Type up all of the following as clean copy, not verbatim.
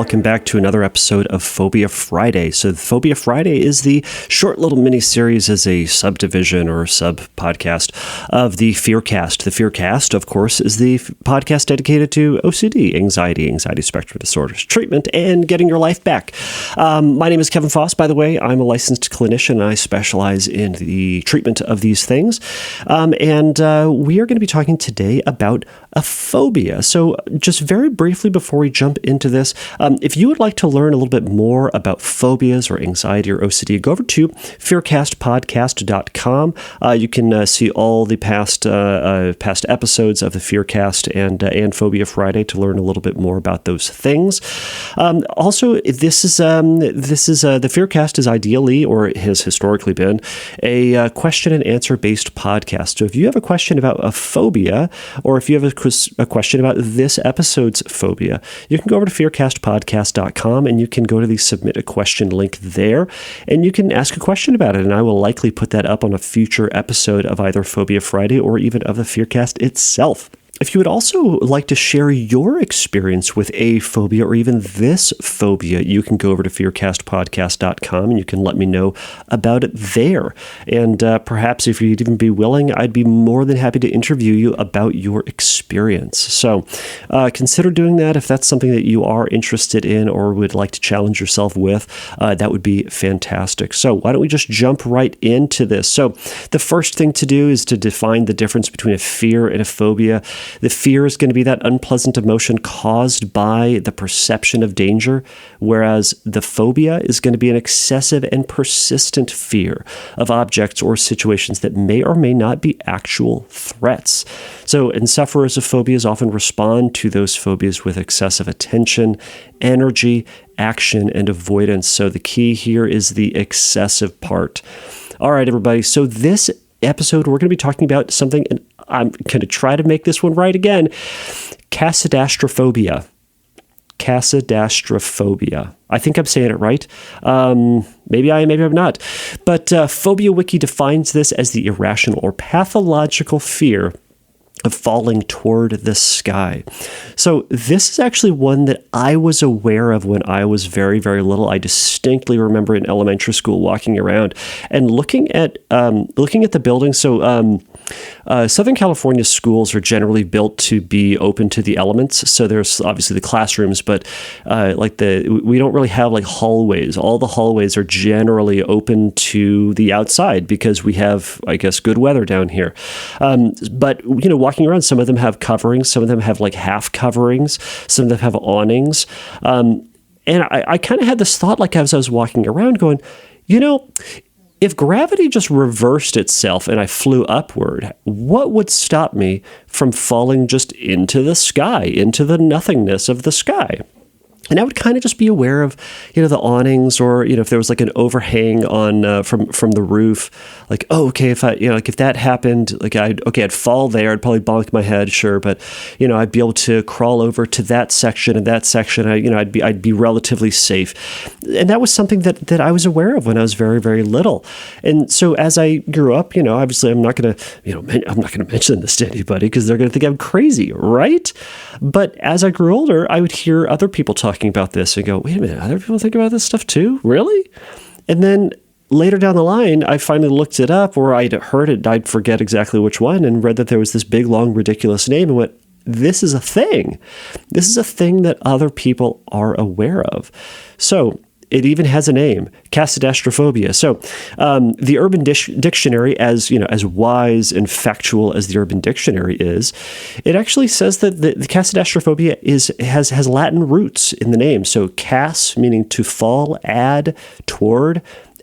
welcome back to another episode of Phobia Friday. So Phobia Friday is the short little mini-series as a subdivision or sub-podcast of the Fearcast. The Fearcast, of course, is the podcast dedicated to OCD, anxiety spectrum disorders, treatment, and getting your life back. My name is Kevin Foss, by the way. I'm a licensed clinician, and I specialize in the treatment of these things. And we are going to be talking today about a phobia. So just very briefly before we jump into this, if you would like to learn a little bit more about phobias or anxiety or OCD, go over to fearcastpodcast.com. You can see all the past episodes of the Fearcast and Phobia Friday to learn a little bit more about those things. Also, the Fearcast is ideally, or it has historically been, a question and answer based podcast. So if you have a question about a phobia, or if you have a question about this episode's phobia, you can go over to fearcastpodcast.com and you can go to the submit a question link there, and you can ask a question about it, and I will likely put that up on a future episode of either Phobia Friday or even of the Fearcast itself. If you would also like to share your experience with a phobia or even this phobia, you can go over to fearcastpodcast.com and you can let me know about it there. And perhaps if you'd even be willing, I'd be more than happy to interview you about your experience. So consider doing that if that's something that you are interested in or would like to challenge yourself with. That would be fantastic. So why don't we just jump right into this? So the first thing to do is to define the difference between a fear and a phobia. The fear is going to be that unpleasant emotion caused by the perception of danger, whereas the phobia is going to be an excessive and persistent fear of objects or situations that may or may not be actual threats. So, and sufferers of phobias often respond to those phobias with excessive attention, energy, action, and avoidance. So the key here is the excessive part. All right, everybody. So this episode, we're going to be talking about something, and I'm going to try to make this one right again. Casadastraphobia. Casadastraphobia. I think I'm saying it right. Maybe I am, maybe I'm not. But Phobia Wiki defines this as the irrational or pathological fear of falling toward the sky. So this is actually one that I was aware of when I was very, very little. I distinctly remember in elementary school walking around and looking at the building. So Southern California schools are generally built to be open to the elements. So there's obviously the classrooms, but we don't really have like hallways. All the hallways are generally open to the outside because we have, I guess, good weather down here. But walking around, some of them have coverings, some of them have like half coverings, some of them have awnings. And I kind of had this thought, like as I was walking around going, if gravity just reversed itself and I flew upward, what would stop me from falling just into the sky, into the nothingness of the sky? And I would kind of just be aware of, the awnings, or if there was like an overhang on from the roof, like, oh, okay, if I, if that happened, like I'd fall there, I'd probably bonk my head, sure, but I'd be able to crawl over to that section and that section. I'd be relatively safe, and that was something that I was aware of when I was very, very little. And so as I grew up, obviously I'm not gonna mention this to anybody because they're gonna think I'm crazy, right? But as I grew older, I would hear other people talking about this and go, wait a minute, other people think about this stuff too? Really? And then later down the line, I finally looked it up, or I'd heard it, I'd forget exactly which one, and read that there was this big, long, ridiculous name, and went, this is a thing. This is a thing that other people are aware of. So it even has a name, Casadastraphobia. So the Urban Dictionary, as wise and factual as the Urban Dictionary is, it actually says that the Casadastraphobia has Latin roots in the name. So cas, meaning to fall, ad, toward,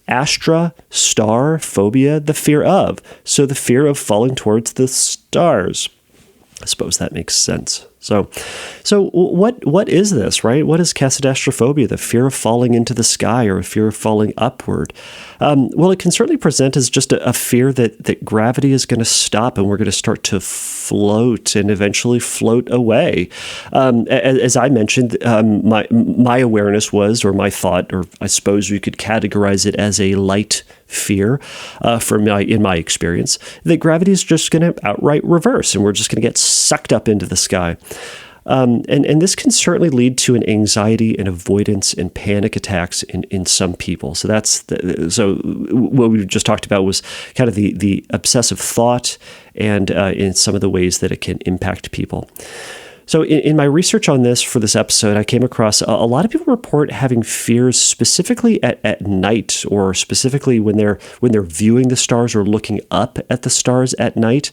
astra, star, phobia, the fear of. So the fear of falling towards the stars. I suppose that makes sense. So what is this, right? What is Casadastraphobia? The fear of falling into the sky, or a fear of falling upward? Well, it can certainly present as just a fear that gravity is going to stop and we're going to start to float and eventually float away. As I mentioned, my awareness was, or my thought, or I suppose you could categorize it as a light fear in my experience, that gravity is just going to outright reverse and we're just going to get sucked up into the sky. And this can certainly lead to an anxiety and avoidance and panic attacks in some people. So so what we just talked about was kind of the obsessive thought and in some of the ways that it can impact people. So in my research on this for this episode, I came across a lot of people report having fears specifically at night, or specifically when they're viewing the stars or looking up at the stars at night.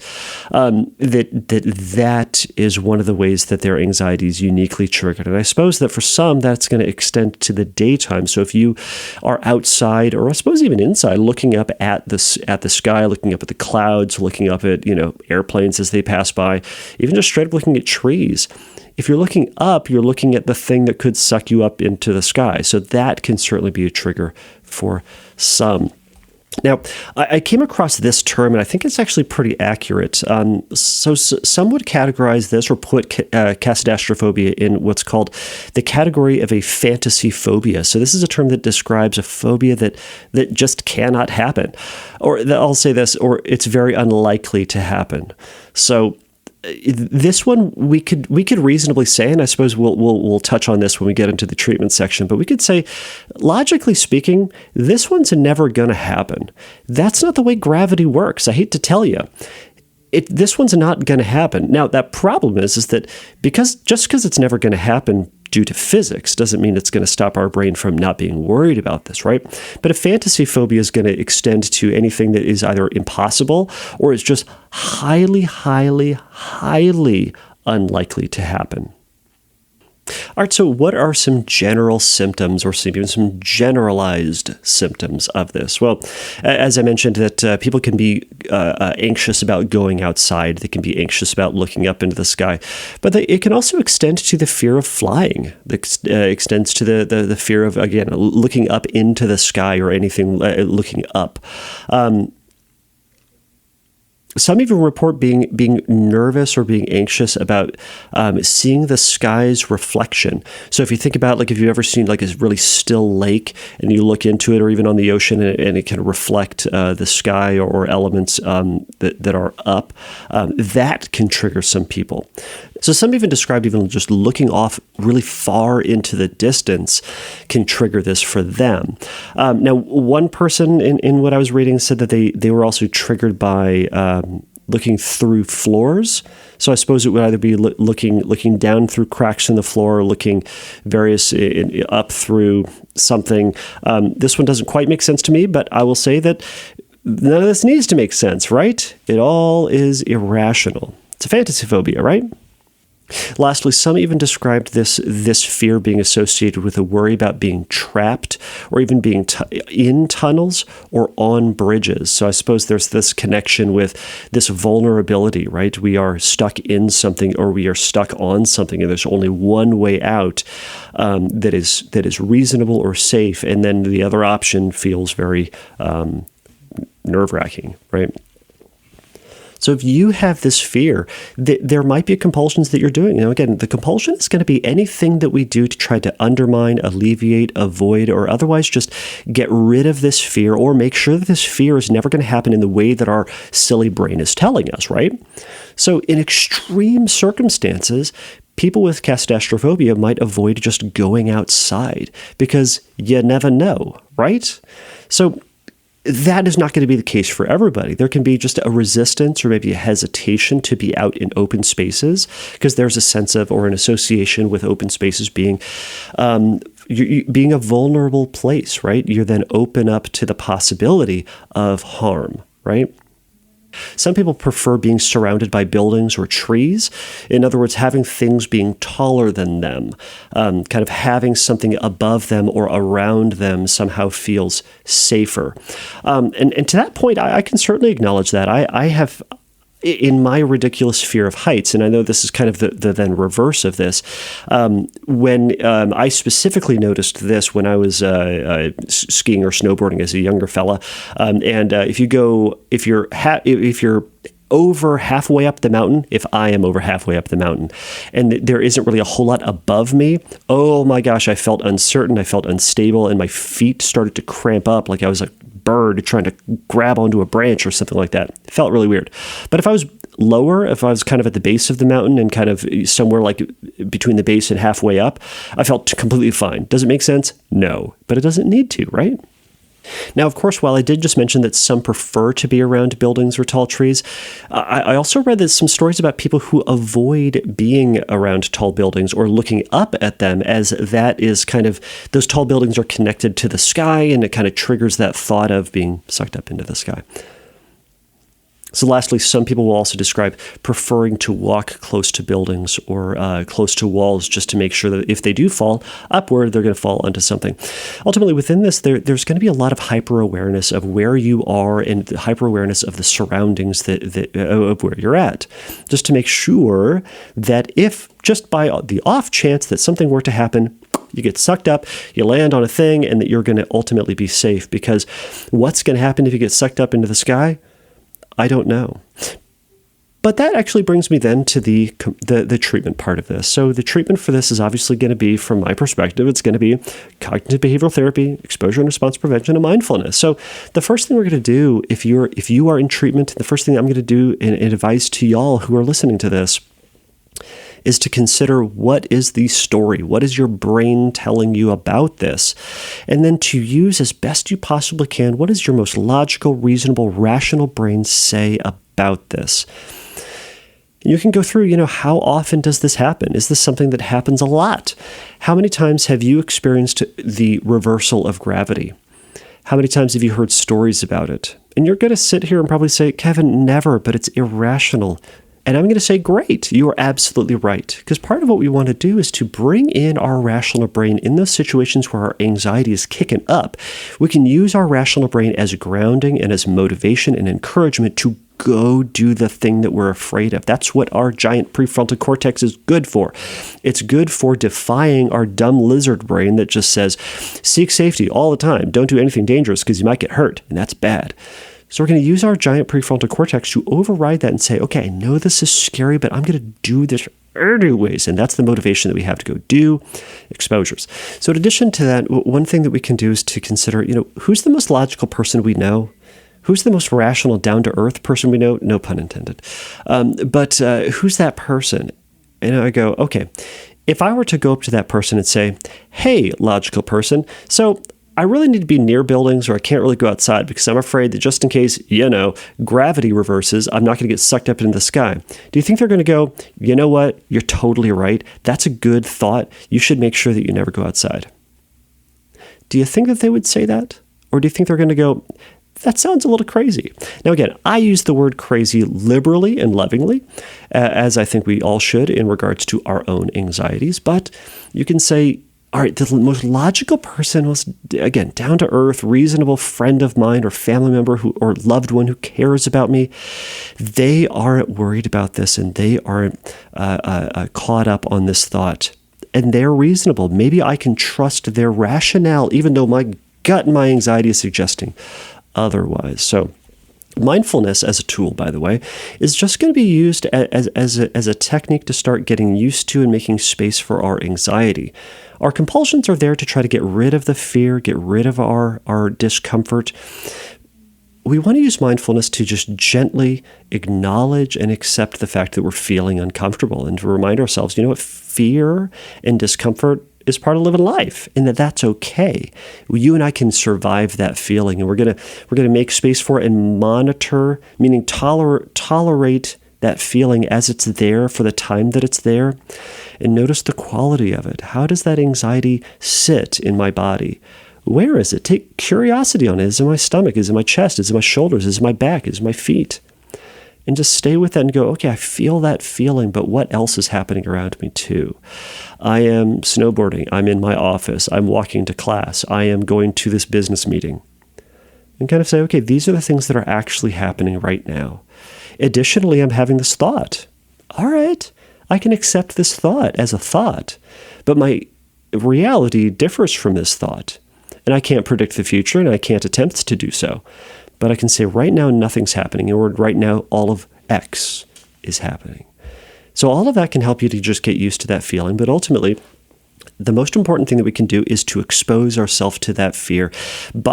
That is one of the ways that their anxiety is uniquely triggered. And I suppose that for some, that's going to extend to the daytime. So if you are outside, or I suppose even inside, looking up at the sky, looking up at the clouds, looking up at airplanes as they pass by, even just straight up looking at trees. If you're looking up, you're looking at the thing that could suck you up into the sky. So that can certainly be a trigger for some. Now, I came across this term, and I think it's actually pretty accurate. So some would categorize this or put Casadastraphobia in what's called the category of a fantasy phobia. So this is a term that describes a phobia that just cannot happen. Or I'll say this, or it's very unlikely to happen. So this one we could reasonably say, and I suppose we'll touch on this when we get into the treatment section, but we could say, logically speaking, this one's never going to happen. That's not the way gravity works. I hate to tell you. This one's not going to happen. Now, that problem is that because it's never going to happen due to physics doesn't mean it's going to stop our brain from not being worried about this, right? But a fantasy phobia is going to extend to anything that is either impossible or is just highly, highly, highly unlikely to happen. All right, so what are some general symptoms or even some generalized symptoms of this? Well, as I mentioned, that people can be anxious about going outside. They can be anxious about looking up into the sky. But it can also extend to the fear of flying. It extends to the fear of, again, looking up into the sky or anything, looking up. Some even report being nervous or being anxious about seeing the sky's reflection. So if you think about, like, if you've ever seen like a really still lake and you look into it, or even on the ocean, and it can reflect the sky or elements that are up, that can trigger some people. So some even described even just looking off really far into the distance can trigger this for them. Now, one person in what I was reading said that they were also triggered by looking through floors. So I suppose it would either be looking down through cracks in the floor, or looking up through something. This one doesn't quite make sense to me, but I will say that none of this needs to make sense, right? It all is irrational. It's a fantasy phobia, right? Lastly, some even described this fear being associated with a worry about being trapped, or even being in tunnels or on bridges. So I suppose there's this connection with this vulnerability, right? We are stuck in something, or we are stuck on something, and there's only one way out that is reasonable or safe, and then the other option feels very nerve-wracking, right? So if you have this fear, there might be compulsions that you're doing. Again, the compulsion is going to be anything that we do to try to undermine, alleviate, avoid, or otherwise just get rid of this fear, or make sure that this fear is never going to happen in the way that our silly brain is telling us, right? So in extreme circumstances, people with Casadastraphobia might avoid just going outside because you never know, right? So that is not going to be the case for everybody. There can be just a resistance or maybe a hesitation to be out in open spaces, because there's a sense of, or an association with open spaces being being a vulnerable place, right? You're then open up to the possibility of harm, right? Some people prefer being surrounded by buildings or trees. In other words, having things being taller than them, kind of having something above them or around them somehow feels safer. And to that point, I can certainly acknowledge that. I have, in my ridiculous fear of heights, and I know this is kind of the then reverse of this, when I specifically noticed this when I was skiing or snowboarding as a younger fella, and if you're over halfway up the mountain, if I am over halfway up the mountain, and there isn't really a whole lot above me, oh my gosh, I felt uncertain, I felt unstable, and my feet started to cramp up like I was a bird trying to grab onto a branch or something like that. It felt really weird. But if I was lower, if I was kind of at the base of the mountain and kind of somewhere like between the base and halfway up, I felt completely fine. Does it make sense? No, but it doesn't need to, right? Now, of course, while I did just mention that some prefer to be around buildings or tall trees, I also read that some stories about people who avoid being around tall buildings or looking up at them, as that is kind of, those tall buildings are connected to the sky, and it kind of triggers that thought of being sucked up into the sky. So lastly, some people will also describe preferring to walk close to buildings or close to walls just to make sure that if they do fall upward, they're going to fall onto something. Ultimately, within this, there's going to be a lot of hyper-awareness of where you are and hyper-awareness of the surroundings of where you're at, just to make sure that if just by the off chance that something were to happen, you get sucked up, you land on a thing, and that you're going to ultimately be safe. Because what's going to happen if you get sucked up into the sky? I don't know. But that actually brings me then to the treatment part of this. So the treatment for this is obviously going to be, from my perspective, it's going to be cognitive behavioral therapy, exposure and response prevention, and mindfulness. So the first thing we're going to do, if you are in treatment, the first thing I'm going to do and advise to y'all who are listening to this is to consider, what is the story? What is your brain telling you about this? And then to use as best you possibly can, what does your most logical, reasonable, rational brain say about this? You can go through, how often does this happen? Is this something that happens a lot? How many times have you experienced the reversal of gravity? How many times have you heard stories about it? And you're going to sit here and probably say, Kevin, never, but it's irrational. And I'm going to say, great, you are absolutely right. Because part of what we want to do is to bring in our rational brain in those situations where our anxiety is kicking up. We can use our rational brain as grounding and as motivation and encouragement to go do the thing that we're afraid of. That's what our giant prefrontal cortex is good for. It's good for defying our dumb lizard brain that just says, seek safety all the time. Don't do anything dangerous because you might get hurt, and that's bad. So we're going to use our giant prefrontal cortex to override that and say, okay, I know this is scary, but I'm going to do this anyways. And that's the motivation that we have to go do exposures. So in addition to that, one thing that we can do is to consider, who's the most logical person we know? Who's the most rational, down-to-earth person we know? No pun intended. But who's that person? And I go, okay, if I were to go up to that person and say, hey, logical person, so I really need to be near buildings, or I can't really go outside because I'm afraid that just in case, gravity reverses, I'm not going to get sucked up into the sky. Do you think they're going to go, you know what? You're totally right. That's a good thought. You should make sure that you never go outside. Do you think that they would say that? Or do you think they're going to go, that sounds a little crazy? Now, again, I use the word crazy liberally and lovingly, as I think we all should in regards to our own anxieties. But you can say, all right, the most logical person was, again, down-to-earth, reasonable friend of mine or family member or loved one who cares about me. They aren't worried about this, and they aren't caught up on this thought. And they're reasonable. Maybe I can trust their rationale, even though my gut and my anxiety is suggesting otherwise. So mindfulness as a tool, by the way, is just going to be used as a technique to start getting used to and making space for our anxiety. Our compulsions are there to try to get rid of the fear, get rid of our discomfort. We want to use mindfulness to just gently acknowledge and accept the fact that we're feeling uncomfortable, and to remind ourselves, fear and discomfort is part of living life, and that's okay. You and I can survive that feeling, and we're gonna make space for it and monitor, meaning tolerate that feeling as it's there for the time that it's there, and notice the quality of it. How does that anxiety sit in my body? Where is it? Take curiosity on it. Is it in my stomach? Is it in my chest? Is it in my shoulders? Is it in my back? Is it in my feet? And just stay with that and go, okay, I feel that feeling, but what else is happening around me too? I am snowboarding. I'm in my office. I'm walking to class. I am going to this business meeting. And kind of say, okay, these are the things that are actually happening right now. Additionally, I'm having this thought. All right, I can accept this thought as a thought, but my reality differs from this thought. And I can't predict the future, and I can't attempt to do so. But I can say right now nothing's happening, or right now all of X is happening. So all of that can help you to just get used to that feeling. But ultimately, the most important thing that we can do is to expose ourselves to that fear.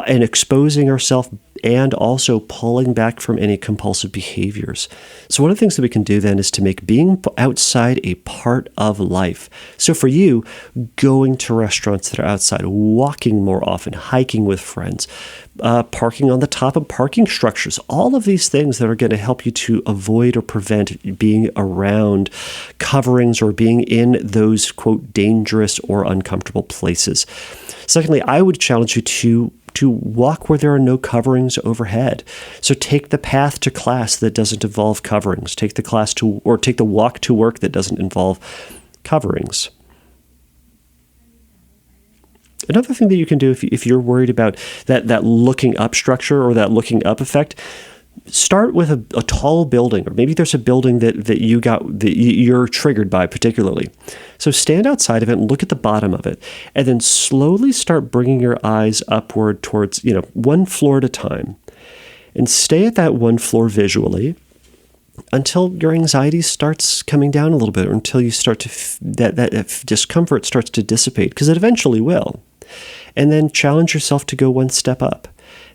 And exposing ourselves and also pulling back from any compulsive behaviors. So one of the things that we can do then is to make being outside a part of life. So for you, going to restaurants that are outside, walking more often, hiking with friends, parking on the top of parking structures, all of these things that are going to help you to avoid or prevent being around coverings or being in those, quote, dangerous or uncomfortable places. Secondly, I would challenge you to walk where there are no coverings overhead. So take the path to class that doesn't involve coverings. Take the walk to work that doesn't involve coverings. Another thing that you can do if you're worried about that looking up structure or that looking up effect, start with a tall building, or maybe there's a building that you're triggered by particularly. So stand outside of it and look at the bottom of it, and then slowly start bringing your eyes upward towards, one floor at a time, and stay at that one floor visually until your anxiety starts coming down a little bit, or until you start to that discomfort starts to dissipate, because it eventually will. And then challenge yourself to go one step up.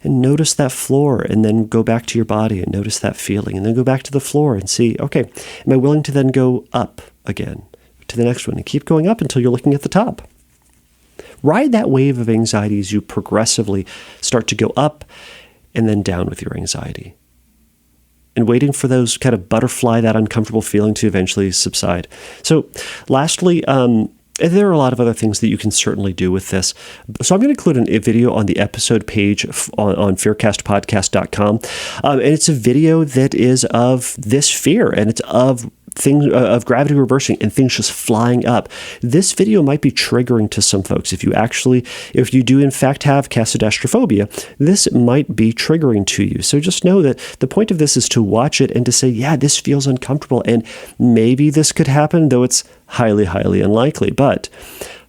And notice that floor, and then go back to your body and notice that feeling, and then go back to the floor and see, okay, am I willing to then go up again to the next one, and keep going up until you're looking at the top. Ride that wave of anxiety as you progressively start to go up and then down with your anxiety, and waiting for those kind of butterfly, that uncomfortable feeling to eventually subside. So lastly, there are a lot of other things that you can certainly do with this. So I'm going to include a video on the episode page on fearcastpodcast.com. And it's a video that is of this fear, and it's of things of gravity reversing and things just flying up. This video might be triggering to some folks. If you do in fact have Casadastraphobia, this might be triggering to you. So just know that the point of this is to watch it and to say, yeah, this feels uncomfortable, and maybe this could happen, though it's highly, highly unlikely. But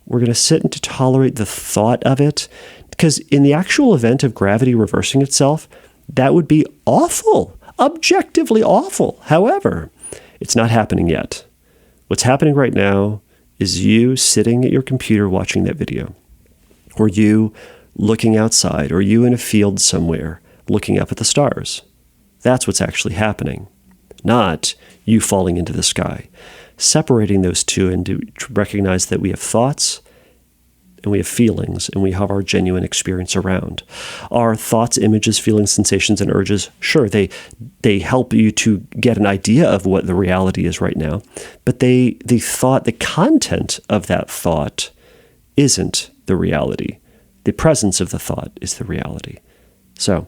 we're going to sit and to tolerate the thought of it, because in the actual event of gravity reversing itself, that would be awful, objectively awful. However, it's not happening yet. What's happening right now is you sitting at your computer watching that video, or you looking outside, or you in a field somewhere looking up at the stars. That's what's actually happening, not you falling into the sky. Separating those two and to recognize that we have thoughts and we have feelings, and we have our genuine experience around. Our thoughts, images, feelings, sensations, and urges, sure, they help you to get an idea of what the reality is right now, but the content of that thought isn't the reality. The presence of the thought is the reality. So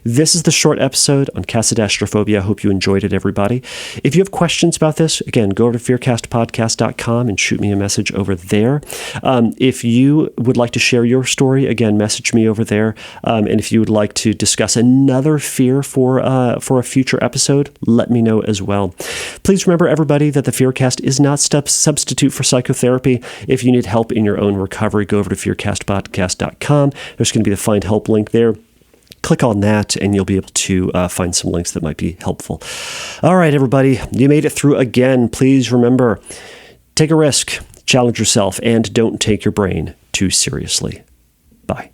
this is the short episode on Casadastraphobia. I hope you enjoyed it, everybody. If you have questions about this, again, go over to fearcastpodcast.com and shoot me a message over there. If you would like to share your story, again, message me over there. And if you would like to discuss another fear for a future episode, let me know as well. Please remember, everybody, that the Fearcast is not substitute for psychotherapy. If you need help in your own recovery, go over to fearcastpodcast.com. There's going to be the Find Help link there. Click on that, and you'll be able to find some links that might be helpful. All right, everybody, you made it through again. Please remember, take a risk, challenge yourself, and don't take your brain too seriously. Bye.